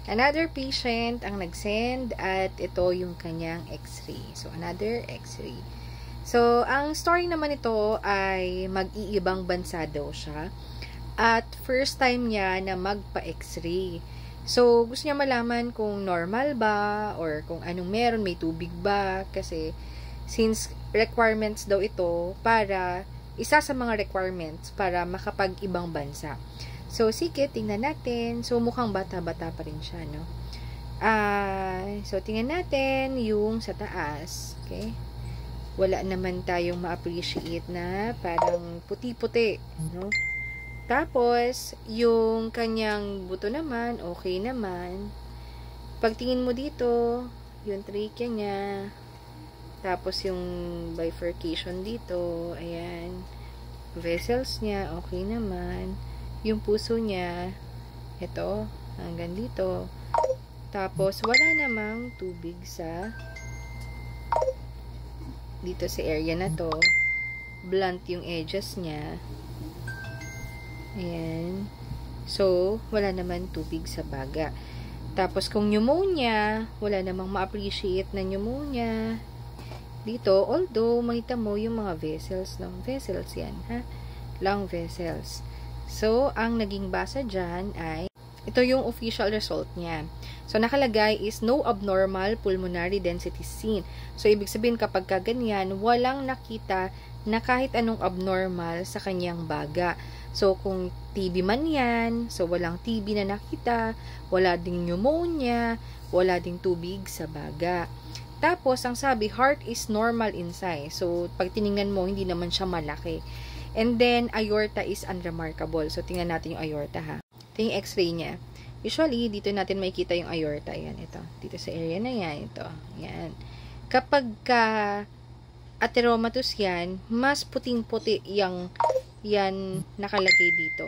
Another patient ang nag-send at ito yung kanyang x-ray. So, another x-ray. So, ang story naman ito ay mag-iibang bansa daw siya. At first time niya na magpa-x-ray. So, gusto niya malaman kung normal ba or kung anong meron, may tubig ba. Kasi, since requirements daw ito para, isa sa mga requirements para makapag-ibang bansa. So, sige, tingnan natin. So, mukhang bata-bata pa rin siya, no? So, tingnan natin yung sa taas. Okay? Wala naman tayong ma-appreciate na parang puti-puti, no? Tapos, yung kanyang buto naman, okay naman. Pagtingin mo dito, yung trachea niya, tapos yung bifurcation dito, ayan, vessels niya, okay naman. Yung puso niya, ito, hanggang dito. Tapos, wala namang tubig sa dito sa area na to. Blunt yung edges niya. Ayan. So, wala naman tubig sa baga. Tapos, kung pneumonia, wala namang ma-appreciate na pneumonia. Dito, although, makita mo yung mga vessels, no? Vessels yan, ha? Lung vessels. So, ang naging basa dyan ay, ito yung official result niya. So, nakalagay is no abnormal pulmonary density seen. So, ibig sabihin kapag kaganyan, walang nakita na kahit anong abnormal sa kanyang baga. So, kung TB man yan, so walang TB na nakita, wala ding pneumonia, wala ding tubig sa baga. Tapos, ang sabi, heart is normal in size. So, pag tiningnan mo, hindi naman siya malaki. And then, aorta is unremarkable. So, tingnan natin yung aorta, ha. Ito yung x-ray niya. Usually, dito natin makikita yung aorta. Yan, ito. Dito sa area na yan, ito. Yan. Kapag atheromatous yan, mas puting-puti yung yan nakalagay dito.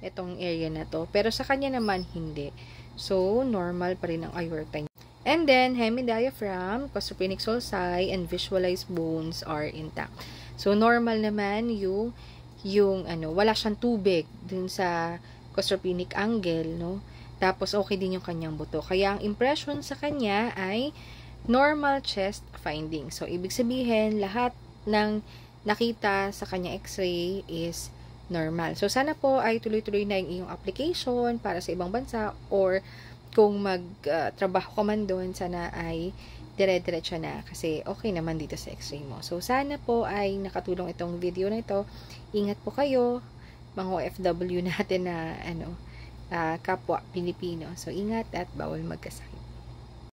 Itong area na to. Pero sa kanya naman, hindi. So, normal pa rin ang aorta niya. And then, hemidiaphragm, costophrenic sulci, and visualized bones are intact. So, normal naman yung wala siyang tubig dun sa costophrenic angle, no? Tapos, okay din yung kanyang buto. Kaya, ang impression sa kanya ay normal chest finding. So, ibig sabihin, lahat ng nakita sa kanya x-ray is normal. So, sana po ay tuloy-tuloy na yung iyong application para sa ibang bansa or kung magtrabaho ka man doon, sana ay dire-diretso na kasi okay naman dito sa x-ray mo. So, sana po ay nakatulong itong video na ito. Ingat po kayo, mga OFW natin na kapwa Pilipino. So, ingat at bawal magkasakit.